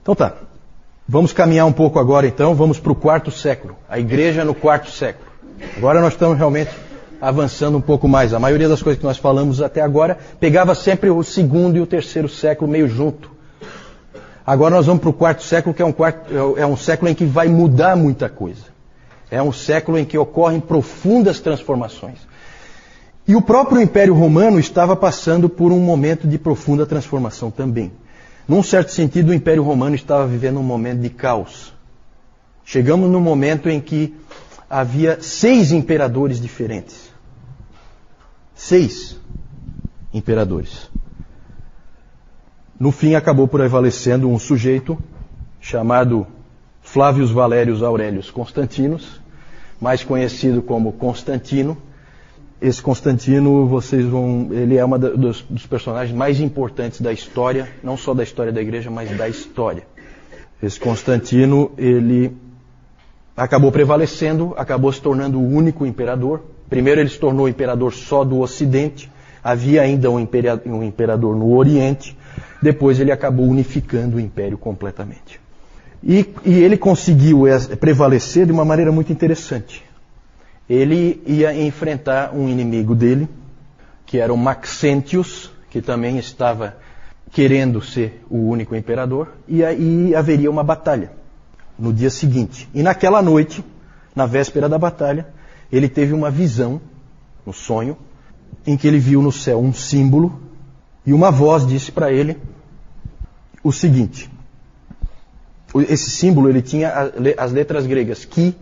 Então tá, vamos caminhar um pouco agora então, vamos para o quarto século, a igreja no quarto século. Agora nós estamos realmente avançando um pouco mais. A maioria das coisas que nós falamos até agora pegava sempre o segundo e o terceiro século meio junto. Agora nós vamos para o quarto século, que é um século em que vai mudar muita coisa. É um século em que ocorrem profundas transformações. E o próprio Império Romano estava passando por um momento de profunda transformação também. Num certo sentido, o Império Romano estava vivendo um momento de caos. Chegamos num momento em que havia 6 imperadores diferentes. 6 imperadores. No fim, acabou por prevalecendo um sujeito chamado Flávios Valérios Aurélios Constantinos, mais conhecido como Constantino. Esse Constantino, ele é um dos personagens mais importantes da história, não só da história da igreja, mas da história. Esse Constantino, ele acabou prevalecendo, acabou se tornando o único imperador. Primeiro ele se tornou imperador só do Ocidente, havia ainda um imperador no Oriente, depois ele acabou unificando o império completamente. E ele conseguiu prevalecer de uma maneira muito interessante. Ele ia enfrentar um inimigo dele, que era o Maxentius, que também estava querendo ser o único imperador, e aí haveria uma batalha no dia seguinte. E naquela noite, na véspera da batalha, ele teve uma visão, um sonho, em que ele viu no céu um símbolo, e uma voz disse para ele o seguinte: esse símbolo ele tinha as letras gregas Ki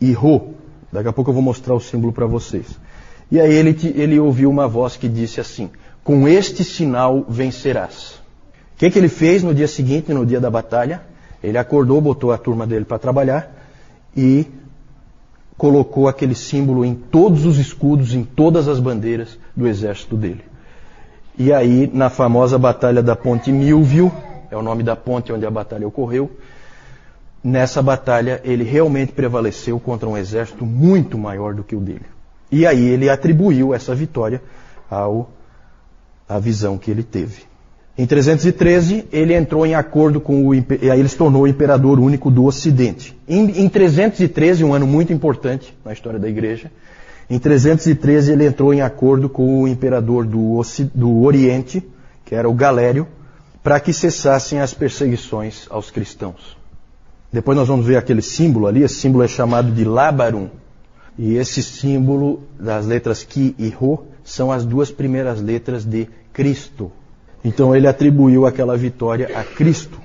e Rho. Daqui a pouco eu vou mostrar o símbolo para vocês. E aí ele ouviu uma voz que disse assim: com este sinal vencerás. O que ele fez no dia seguinte, no dia da batalha? Ele acordou, botou a turma dele para trabalhar e colocou aquele símbolo em todos os escudos, em todas as bandeiras do exército dele. E aí, na famosa batalha da Ponte Milvio, é o nome da ponte onde a batalha ocorreu, nessa batalha ele realmente prevaleceu contra um exército muito maior do que o dele. E aí ele atribuiu essa vitória à visão que ele teve. Em 313, ele entrou em acordo e aí ele se tornou o imperador único do Ocidente. Em 313, um ano muito importante na história da igreja, em 313 ele entrou em acordo com o imperador do Oriente, que era o Galério, para que cessassem as perseguições aos cristãos. Depois nós vamos ver aquele símbolo ali, esse símbolo é chamado de Labarum. E esse símbolo das letras Ki e Rho são as 2 primeiras letras de Cristo. Então ele atribuiu aquela vitória a Cristo.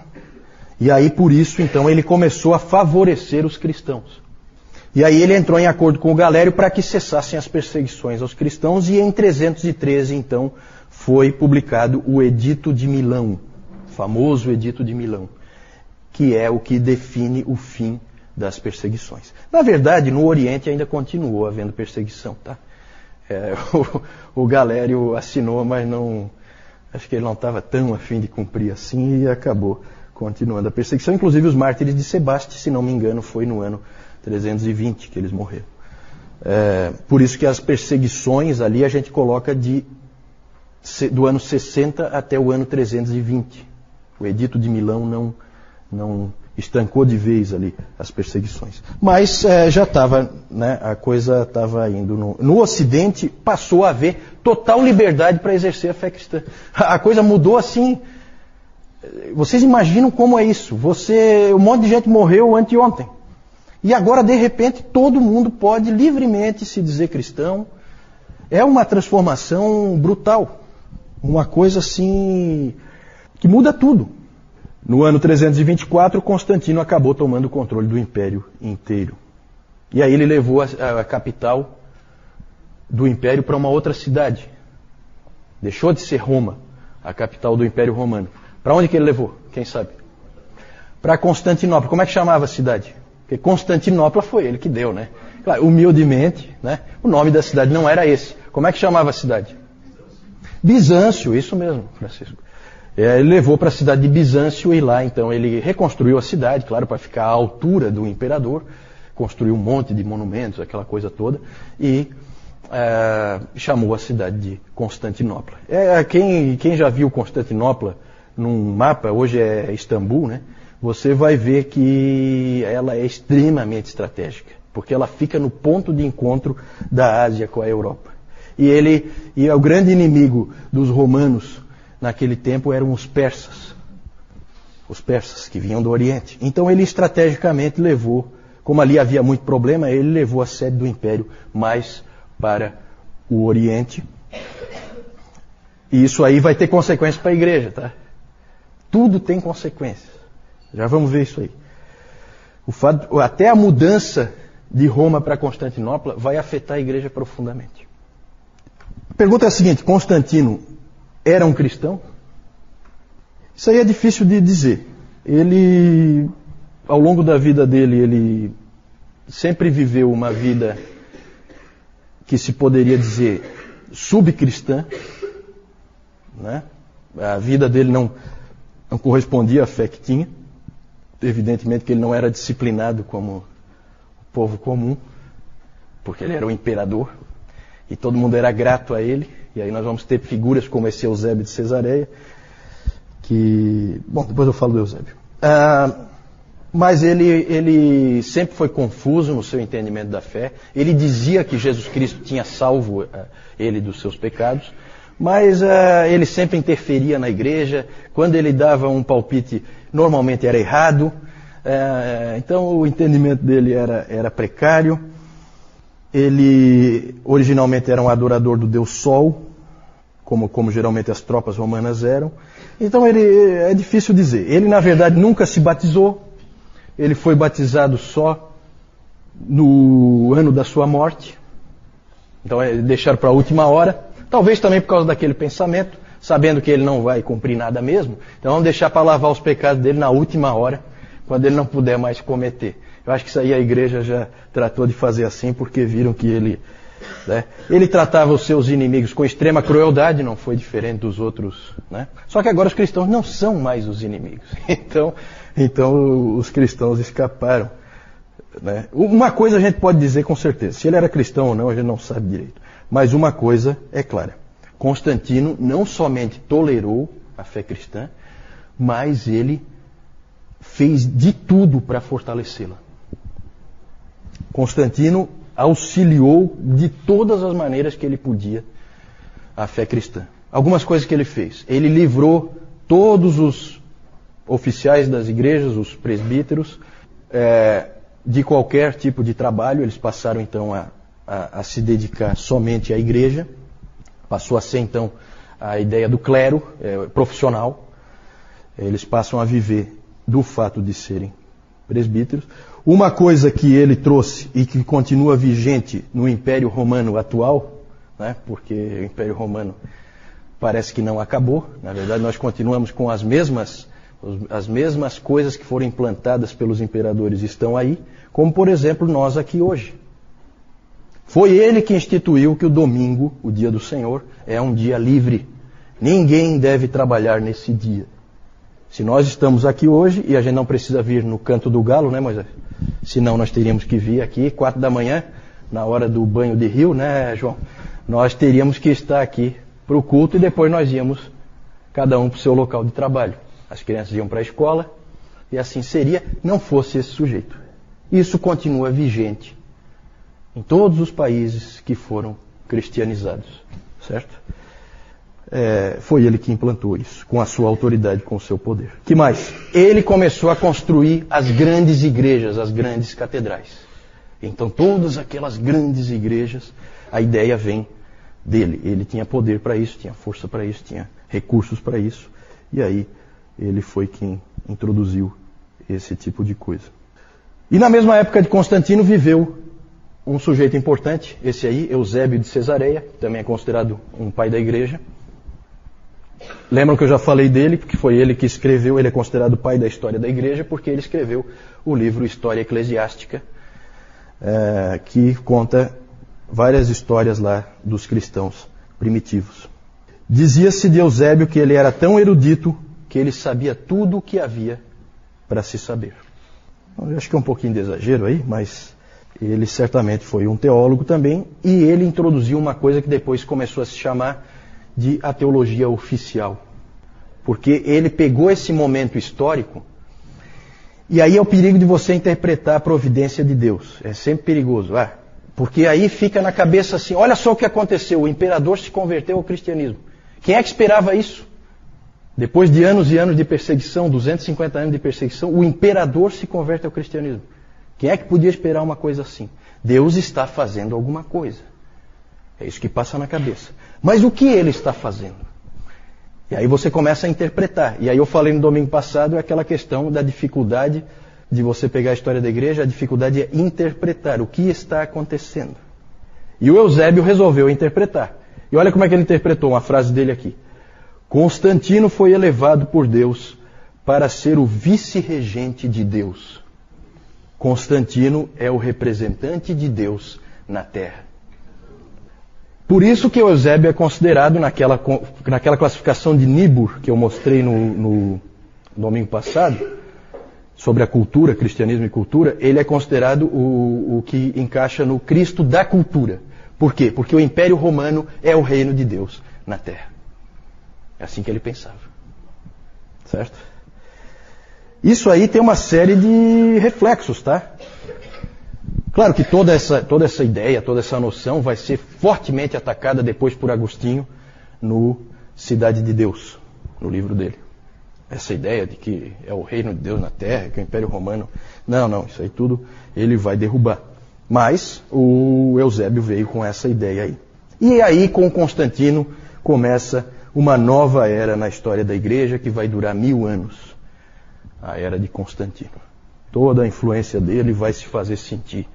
E aí por isso, então, ele começou a favorecer os cristãos. E aí ele entrou em acordo com o Galério para que cessassem as perseguições aos cristãos. E em 313, então, foi publicado o Edito de Milão, o famoso Edito de Milão, que é o que define o fim das perseguições. Na verdade, no Oriente ainda continuou havendo perseguição, tá? O Galério assinou, mas não... Acho que ele não estava tão a fim de cumprir assim e acabou continuando a perseguição. Inclusive os mártires de Sebaste, se não me engano, foi no ano 320 que eles morreram. Por isso que as perseguições ali a gente coloca do ano 60 até o ano 320. O Edito de Milão não estancou de vez ali as perseguições. Mas já estava, né, a coisa estava indo. No Ocidente passou a haver total liberdade para exercer a fé cristã. A coisa mudou assim. Vocês imaginam como é isso? Um monte de gente morreu anteontem. E agora, de repente, todo mundo pode livremente se dizer cristão. É uma transformação brutal. Uma coisa assim que muda tudo. No ano 324, Constantino acabou tomando o controle do império inteiro. E aí ele levou a capital do império para uma outra cidade. Deixou de ser Roma, a capital do Império Romano. Para onde que ele levou? Quem sabe? Para Constantinopla. Como é que chamava a cidade? Porque Constantinopla foi ele que deu, né? Claro, humildemente, né? O nome da cidade não era esse. Como é que chamava a cidade? Bizâncio, isso mesmo, Francisco. Ele levou para a cidade de Bizâncio e lá, então, ele reconstruiu a cidade, claro, para ficar à altura do imperador, construiu um monte de monumentos, aquela coisa toda, e chamou a cidade de Constantinopla. Quem já viu Constantinopla num mapa, hoje é Istambul, né? você vai ver que ela é extremamente estratégica, porque ela fica no ponto de encontro da Ásia com a Europa. E o grande inimigo dos romanos naquele tempo eram os persas que vinham do Oriente. Então ele estrategicamente levou, como ali havia muito problema, ele levou a sede do império mais para o Oriente. E isso aí vai ter consequências para a igreja, tá? Tudo tem consequências. Já vamos ver isso aí. Até a mudança de Roma para Constantinopla vai afetar a igreja profundamente. A pergunta é a seguinte: Constantino era um cristão? Isso aí é difícil de dizer. Ele, ao longo da vida dele, ele sempre viveu uma vida que se poderia dizer subcristã, né? A vida dele não correspondia à fé que tinha. Evidentemente que ele não era disciplinado como o povo comum, porque ele era o imperador e todo mundo era grato a ele. E aí nós vamos ter figuras como esse Eusébio de Cesareia, que... Bom, depois eu falo do Eusébio. Mas ele sempre foi confuso no seu entendimento da fé. Ele dizia que Jesus Cristo tinha salvo ele dos seus pecados, mas ele sempre interferia na igreja. Quando ele dava um palpite, normalmente era errado. Então o entendimento dele era precário. Ele originalmente era um adorador do Deus Sol, como geralmente as tropas romanas eram. Então é difícil dizer. Ele na verdade nunca se batizou. Ele foi batizado só no ano da sua morte. Então deixaram para a última hora. Talvez também por causa daquele pensamento, sabendo que ele não vai cumprir nada mesmo. Então vamos deixar para lavar os pecados dele na última hora, quando ele não puder mais cometer. Eu acho que isso aí a igreja já tratou de fazer assim, porque viram que ele tratava os seus inimigos com extrema crueldade, não foi diferente dos outros, né? Só que agora os cristãos não são mais os inimigos. Então os cristãos escaparam, né? Uma coisa a gente pode dizer com certeza: se ele era cristão ou não, a gente não sabe direito. Mas uma coisa é clara: Constantino não somente tolerou a fé cristã, mas ele fez de tudo para fortalecê-la. Constantino auxiliou de todas as maneiras que ele podia a fé cristã. Algumas coisas que ele fez: ele livrou todos os oficiais das igrejas, os presbíteros, de qualquer tipo de trabalho. Eles passaram então a se dedicar somente à igreja. Passou a ser então a ideia do clero profissional. Eles passam a viver do fato de serem presbíteros. Uma coisa que ele trouxe e que continua vigente no Império Romano atual, né, porque o Império Romano parece que não acabou. Na verdade, nós continuamos com as mesmas coisas que foram implantadas pelos imperadores estão aí, como por exemplo nós aqui hoje. Foi ele que instituiu que o domingo, o dia do Senhor, é um dia livre. Ninguém deve trabalhar nesse dia. Se nós estamos aqui hoje, e a gente não precisa vir no canto do galo, né, Moisés? Senão nós teríamos que vir aqui 4 da manhã, na hora do banho de rio, né, João? Nós teríamos que estar aqui para o culto e depois nós íamos cada um para o seu local de trabalho. As crianças iam para a escola e assim seria, não fosse esse sujeito. Isso continua vigente em todos os países que foram cristianizados, certo? Foi ele que implantou isso, com a sua autoridade, com o seu poder. Que mais? Ele começou a construir as grandes igrejas, as grandes catedrais. Então todas aquelas grandes igrejas, a ideia vem dele. Ele tinha poder para isso, tinha força para isso, tinha recursos para isso. E aí ele foi quem introduziu esse tipo de coisa. E na mesma época de Constantino viveu um sujeito importante, esse aí, Eusébio de Cesareia, que também é considerado um pai da igreja. Lembram que eu já falei dele, porque foi ele que escreveu, ele é considerado o pai da história da igreja, porque ele escreveu o livro História Eclesiástica, que conta várias histórias lá dos cristãos primitivos. Dizia-se de Eusébio que ele era tão erudito que ele sabia tudo o que havia para se saber. Eu acho que é um pouquinho de exagero aí, mas ele certamente foi um teólogo também, e ele introduziu uma coisa que depois começou a se chamar de a teologia oficial. Porque ele pegou esse momento histórico E aí é o perigo de você interpretar a providência de Deus. É sempre perigoso. Porque aí fica na cabeça assim, olha só o que aconteceu, o imperador se converteu ao cristianismo. Quem é que esperava isso? Depois de anos e anos de perseguição, 250 anos de perseguição, o imperador se converte ao cristianismo. Quem é que podia esperar uma coisa assim? Deus está fazendo alguma coisa. É isso que passa na cabeça. Mas o que ele está fazendo? E aí você começa a interpretar. E aí eu falei no domingo passado aquela questão da dificuldade de você pegar a história da igreja, a dificuldade é interpretar o que está acontecendo. E o Eusébio resolveu interpretar. E olha como é que ele interpretou uma frase dele aqui. Constantino foi elevado por Deus para ser o vice-regente de Deus. Constantino é o representante de Deus na Terra. Por isso que o Eusébio é considerado naquela classificação de Niebuhr, que eu mostrei no domingo passado, sobre a cultura, cristianismo e cultura, ele é considerado o que encaixa no Cristo da cultura. Por quê? Porque o Império Romano é o reino de Deus na Terra. É assim que ele pensava. Certo? Isso aí tem uma série de reflexos, tá? Claro que toda essa ideia, toda essa noção vai ser fortemente atacada depois por Agostinho no Cidade de Deus, no livro dele. Essa ideia de que é o reino de Deus na Terra, que é o Império Romano. Não, isso aí tudo ele vai derrubar. Mas o Eusébio veio com essa ideia aí. E aí, com Constantino, começa uma nova era na história da igreja que vai durar 1000 anos. A era de Constantino. Toda a influência dele vai se fazer sentir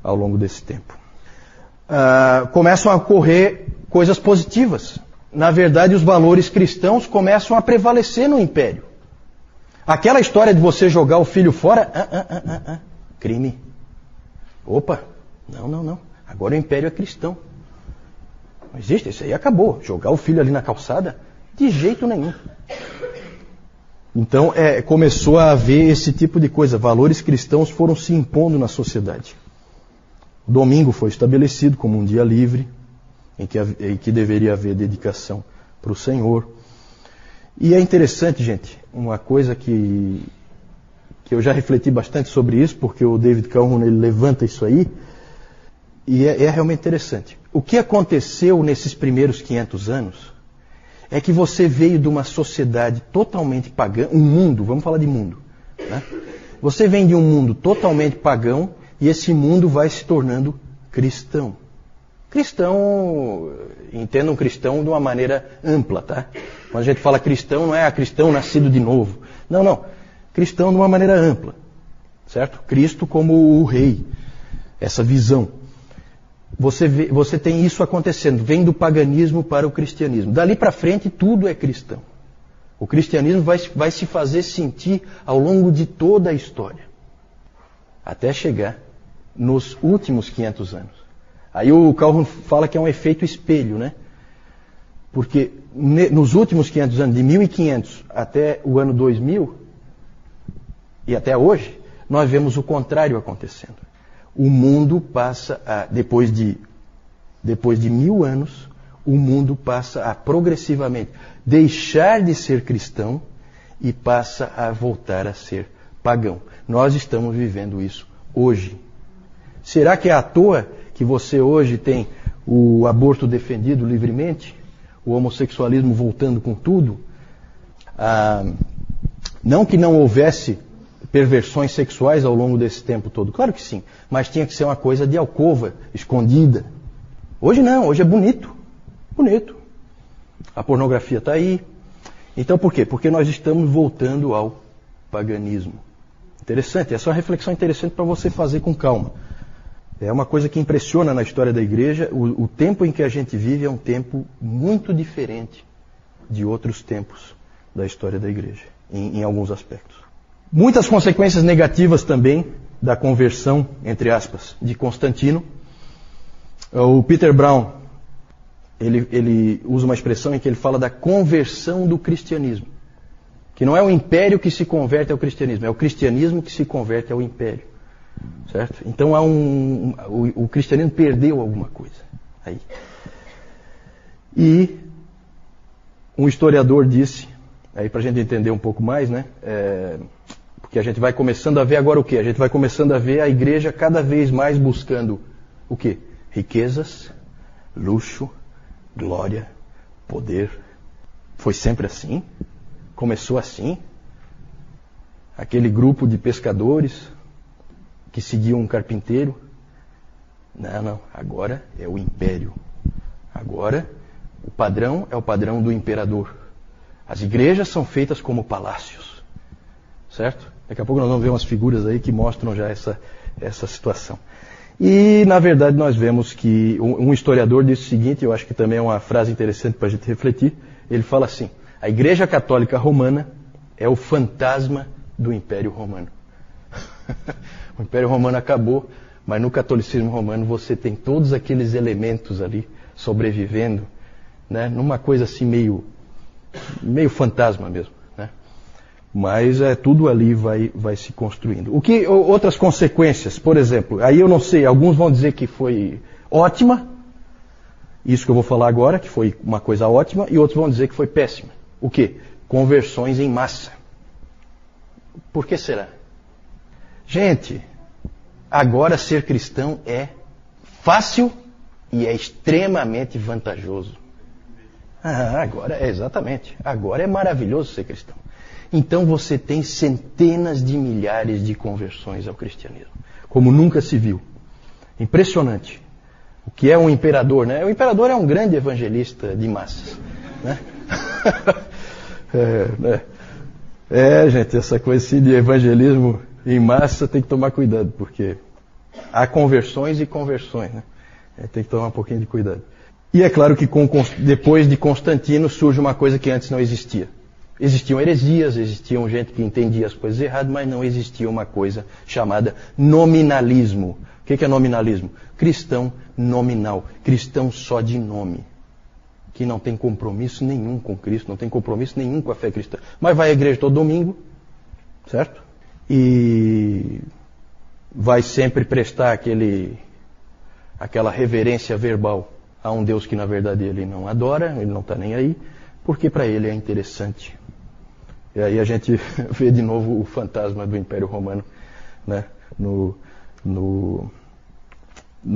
ao longo desse tempo. Começam a ocorrer coisas positivas. Na verdade, os valores cristãos começam a prevalecer no império. Aquela história de você jogar o filho fora, crime. Opa, não. Agora o império é cristão. Não existe, isso aí acabou. Jogar o filho ali na calçada, de jeito nenhum. Então, começou a haver esse tipo de coisa. Valores cristãos foram se impondo na sociedade. O domingo foi estabelecido como um dia livre, em que deveria haver dedicação para o Senhor. E é interessante, gente, uma coisa que eu já refleti bastante sobre isso, porque o David Calhoun ele levanta isso aí, e é realmente interessante. O que aconteceu nesses primeiros 500 anos é que você veio de uma sociedade totalmente pagã, um mundo, vamos falar de mundo, né? Você vem de um mundo totalmente pagão e esse mundo vai se tornando cristão. Cristão, entenda um cristão de uma maneira ampla, tá? Quando a gente fala cristão, não é cristão nascido de novo. Não. Cristão de uma maneira ampla, certo? Cristo como o rei, essa visão. Você tem isso acontecendo, vem do paganismo para o cristianismo. Dali para frente tudo é cristão. O cristianismo vai se fazer sentir ao longo de toda a história, até chegar nos últimos 500 anos. Aí o Calhoun fala que é um efeito espelho, né? Porque nos últimos 500 anos, de 1500 até o ano 2000, e até hoje, nós vemos o contrário acontecendo. O mundo passa depois de 1000 anos, o mundo passa a progressivamente deixar de ser cristão e passa a voltar a ser pagão. Nós estamos vivendo isso hoje. Será que é à toa que você hoje tem o aborto defendido livremente? O homossexualismo voltando com tudo? Não que não houvesse perversões sexuais ao longo desse tempo todo. Claro que sim. Mas tinha que ser uma coisa de alcova, escondida. Hoje não, hoje é bonito. Bonito. A pornografia está aí. Então por quê? Porque nós estamos voltando ao paganismo. Interessante, essa é uma reflexão interessante para você fazer com calma. É uma coisa que impressiona na história da igreja. O tempo em que a gente vive é um tempo muito diferente de outros tempos da história da igreja, em alguns aspectos. Muitas consequências negativas também da conversão, entre aspas, de Constantino. O Peter Brown, ele usa uma expressão em que ele fala da conversão do cristianismo. Que não é o império que se converte ao cristianismo, é o cristianismo que se converte ao império. Certo? Então o cristianismo perdeu alguma coisa aí. E um historiador disse, aí para a gente entender um pouco mais, né? Porque a gente vai começando a ver agora o quê? A gente vai começando a ver a igreja cada vez mais buscando o quê? Riquezas, luxo, glória, poder. Foi sempre assim? Começou assim? Aquele grupo de pescadores que seguiam um carpinteiro? Não. Agora é o império. Agora o padrão é o padrão do imperador. As igrejas são feitas como palácios. Certo? Daqui a pouco nós vamos ver umas figuras aí que mostram já essa situação. E, na verdade, nós vemos que um historiador disse o seguinte, eu acho que também é uma frase interessante para a gente refletir. Ele fala assim: a Igreja Católica Romana é o fantasma do Império Romano. O Império Romano acabou, mas no catolicismo romano você tem todos aqueles elementos ali sobrevivendo, né, numa coisa assim meio fantasma mesmo. Né? Mas tudo ali vai se construindo. Outras consequências, por exemplo, aí eu não sei, alguns vão dizer que foi ótima, isso que eu vou falar agora, que foi uma coisa ótima, e outros vão dizer que foi péssima. O quê? Conversões em massa. Por que será? Gente, agora ser cristão é fácil e é extremamente vantajoso. Exatamente. Agora é maravilhoso ser cristão. Então você tem centenas de milhares de conversões ao cristianismo, como nunca se viu. Impressionante. O que é um imperador, né? O imperador é um grande evangelista de massas, né? Gente, essa coisa assim de evangelismo em massa tem que tomar cuidado, porque há conversões e conversões, né? Tem que tomar um pouquinho de cuidado. E é claro que depois de Constantino surge uma coisa que antes não existia. Existiam heresias, existiam gente que entendia as coisas erradas, mas não existia uma coisa chamada nominalismo. O que é nominalismo? Cristão nominal, cristão só de nome, que não tem compromisso nenhum com Cristo, não tem compromisso nenhum com a fé cristã. Mas vai à igreja todo domingo, certo? E vai sempre prestar aquela reverência verbal a um Deus que na verdade ele não adora, ele não está nem aí, porque para ele é interessante. E aí a gente vê de novo o fantasma do Império Romano, né, no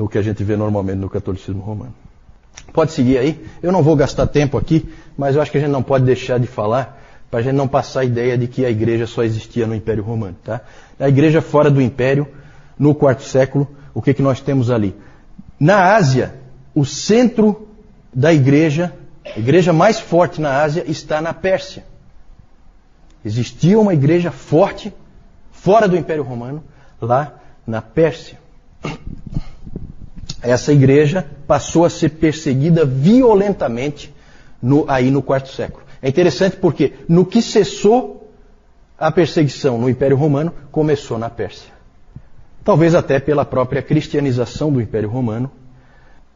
que a gente vê normalmente no catolicismo romano. Pode seguir aí. Eu não vou gastar tempo aqui, mas eu acho que a gente não pode deixar de falar para a gente não passar a ideia de que a igreja só existia no Império Romano. Tá? A igreja fora do Império, no quarto século, o que nós temos ali? Na Ásia, o centro da igreja, a igreja mais forte na Ásia, está na Pérsia. Existia uma igreja forte, fora do Império Romano, lá na Pérsia. Essa igreja passou a ser perseguida violentamente aí no quarto século. É interessante porque no que cessou a perseguição no Império Romano, começou na Pérsia. Talvez até pela própria cristianização do Império Romano,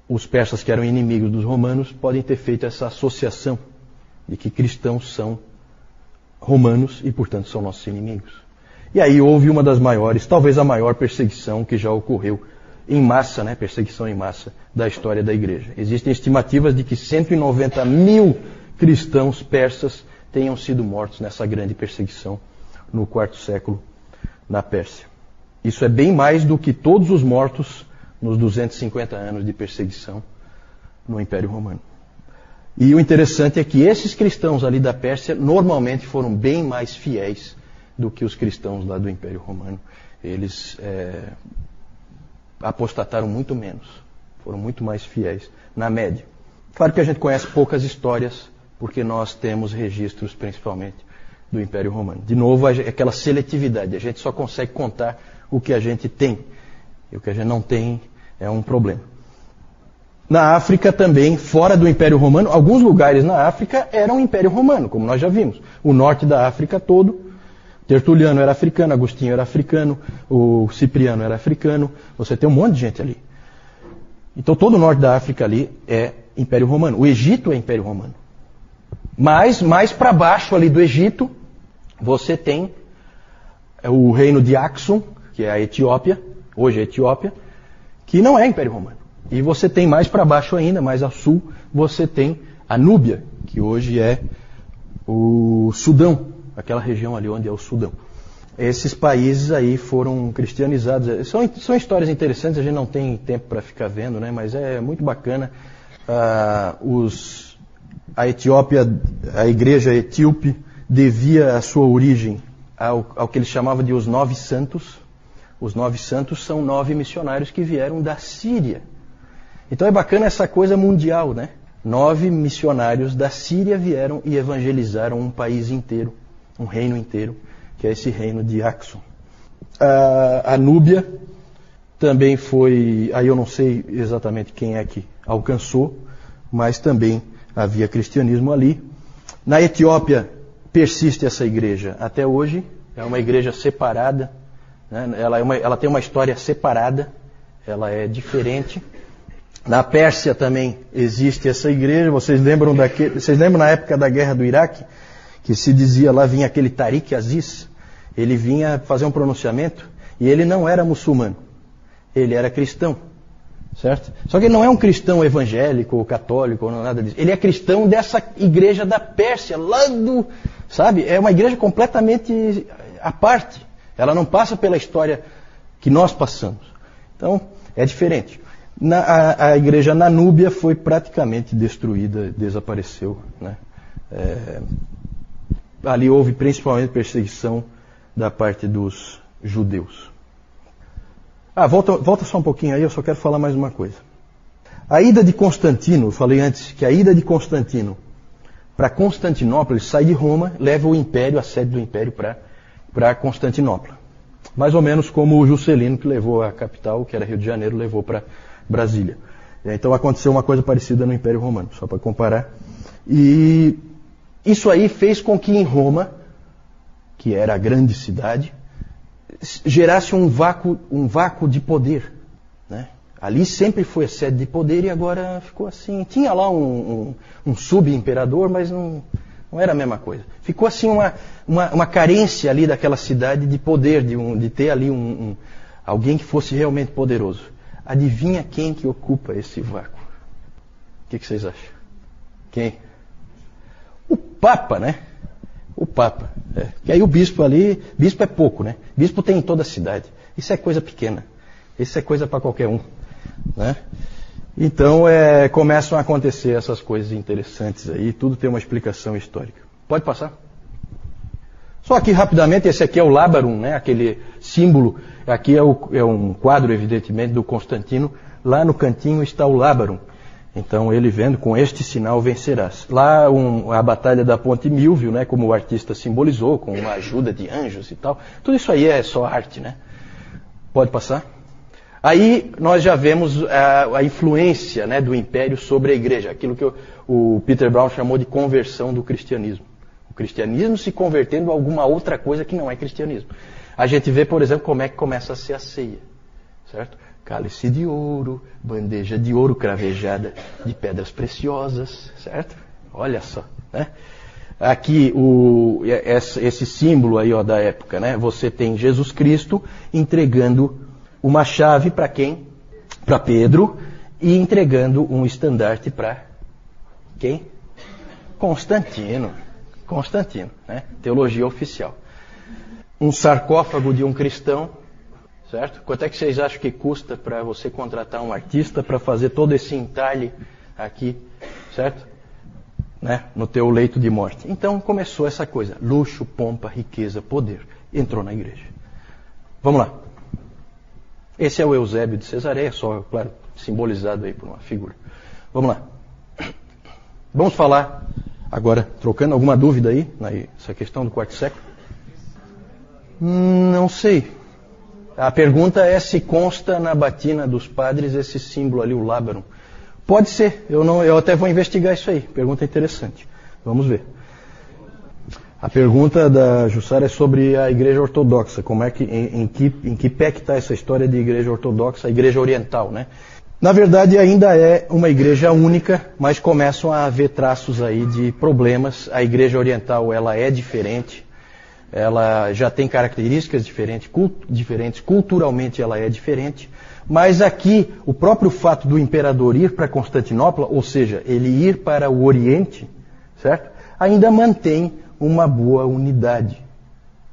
os persas que eram inimigos dos romanos podem ter feito essa associação de que cristãos são romanos e, portanto, são nossos inimigos. E aí houve uma das maiores, talvez a maior perseguição que já ocorreu em massa, né, perseguição em massa da história da igreja. Existem estimativas de que 190 mil cristãos persas tenham sido mortos nessa grande perseguição no quarto século na Pérsia. Isso é bem mais do que todos os mortos nos 250 anos de perseguição no Império Romano. E o interessante é que esses cristãos ali da Pérsia normalmente foram bem mais fiéis do que os cristãos lá do Império Romano. Eles apostataram muito menos, foram muito mais fiéis, na média. Claro que a gente conhece poucas histórias, porque nós temos registros principalmente do Império Romano. De novo, aquela seletividade, a gente só consegue contar o que a gente tem, e o que a gente não tem é um problema. Na África também, fora do Império Romano, alguns lugares na África eram Império Romano, como nós já vimos. O norte da África todo, Tertuliano era africano, Agostinho era africano, o Cipriano era africano, você tem um monte de gente ali. Então todo o norte da África ali é Império Romano. O Egito é Império Romano. Mas mais para baixo ali do Egito, você tem o reino de Axum, que é a Etiópia, hoje é a Etiópia, que não é Império Romano. E você tem mais para baixo ainda, mais ao sul, você tem a Núbia, que hoje é o Sudão, aquela região ali onde é o Sudão. esses países aí foram cristianizados. São histórias interessantes, a gente não tem tempo para ficar vendo, né? Mas é muito bacana. A Etiópia, a igreja etíope, devia a sua origem ao que eles chamavam de os 9 santos. Os 9 santos são 9 missionários que vieram da Síria. Então é bacana essa coisa mundial, né? 9 missionários da Síria vieram e evangelizaram um país inteiro, um reino inteiro, que é esse reino de Axum. A Núbia também foi, aí eu não sei exatamente quem é que alcançou, mas também havia cristianismo ali. Na Etiópia persiste essa igreja até hoje, é uma igreja separada, né? Ela tem uma história separada, ela é diferente. Na Pérsia também existe essa igreja. Vocês lembram na época da guerra do Iraque, que se dizia lá, vinha aquele Tariq Aziz, ele vinha fazer um pronunciamento e ele não era muçulmano, ele era cristão, certo? Só que ele não é um cristão evangélico ou católico ou nada disso, ele é cristão dessa igreja da Pérsia, lá do, sabe? É uma igreja completamente à parte, ela não passa pela história que nós passamos, então é diferente. A igreja na Núbia foi praticamente destruída, desapareceu, né? Ali houve principalmente perseguição da parte dos judeus. Volta só um pouquinho aí, eu só quero falar mais uma coisa. A ida de Constantino, eu falei antes que a ida de Constantino para Constantinopla, ele sai de Roma, leva o império, a sede do império para Constantinopla. Mais ou menos como o Juscelino, que levou a capital, que era Rio de Janeiro, levou para Brasília. Então aconteceu uma coisa parecida no Império Romano, só para comparar. E isso aí fez com que em Roma, que era a grande cidade, gerasse um vácuo de poder, né? Ali sempre foi a sede de poder e agora ficou assim. Tinha lá um sub-imperador, mas não era a mesma coisa. Ficou assim uma carência ali daquela cidade de poder, de ter ali alguém que fosse realmente poderoso. Adivinha quem que ocupa esse vácuo? O que vocês acham? Quem? O Papa, né? O Papa. Que aí o bispo ali, bispo é pouco, né? Bispo tem em toda a cidade. Isso é coisa pequena. Isso é coisa para qualquer um, né? Então começam a acontecer essas coisas interessantes aí. Tudo tem uma explicação histórica. Pode passar? Só aqui rapidamente, esse aqui é o Lábarum, né? Aquele símbolo. Aqui é um quadro, evidentemente, do Constantino. Lá no cantinho está o Lábarum. Então ele vendo, com este sinal vencerás. Lá a batalha da Ponte Milvio, né? Como o artista simbolizou, com uma ajuda de anjos e tal. Tudo isso aí é só arte, né? Pode passar? Aí nós já vemos a influência, né, do Império sobre a Igreja. Aquilo que o Peter Brown chamou de conversão do cristianismo. O cristianismo se convertendo a alguma outra coisa que não é cristianismo. A gente vê, por exemplo, como é que começa a ser a ceia, certo? Cálice de ouro, bandeja de ouro cravejada de pedras preciosas, certo? Olha só, né? Aqui esse símbolo aí, ó, da época, né? Você tem Jesus Cristo entregando uma chave para quem? Para Pedro, e entregando um estandarte para quem? Constantino, né? Teologia oficial. Um sarcófago de um cristão, certo? Quanto é que vocês acham que custa para você contratar um artista para fazer todo esse entalhe aqui, certo? Né? No teu leito de morte. Então começou essa coisa, luxo, pompa, riqueza, poder. Entrou na igreja. Vamos lá. Esse é o Eusébio de Cesareia, só, claro, simbolizado aí por uma figura. Vamos lá. Vamos falar agora, trocando alguma dúvida aí, nessa questão do quarto século? Não sei. A pergunta é se consta na batina dos padres esse símbolo ali, o Lábarum. Pode ser, eu até vou investigar isso aí. Pergunta interessante. Vamos ver. A pergunta da Jussara é sobre a Igreja Ortodoxa. Como é que, em que pé que está essa história de Igreja Ortodoxa, a Igreja Oriental, né? Na verdade, ainda é uma igreja única, mas começam a haver traços aí de problemas. A Igreja Oriental, ela é diferente. Ela já tem características diferentes, culturalmente ela é diferente. Mas aqui, o próprio fato do imperador ir para Constantinopla, ou seja, ele ir para o Oriente, certo? Ainda mantém uma boa unidade,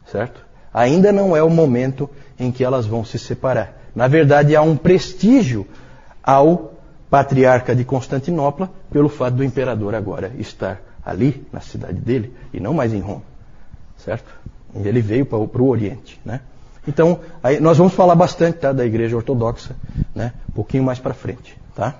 certo? ainda não é o momento em que elas vão se separar. Na verdade, há um prestígio ao patriarca de Constantinopla pelo fato do imperador agora estar ali, na cidade dele, e não mais em Roma. Certo? Ele veio para o Oriente, né? Então, aí nós vamos falar bastante, tá, da Igreja Ortodoxa, né, um pouquinho mais para frente, tá?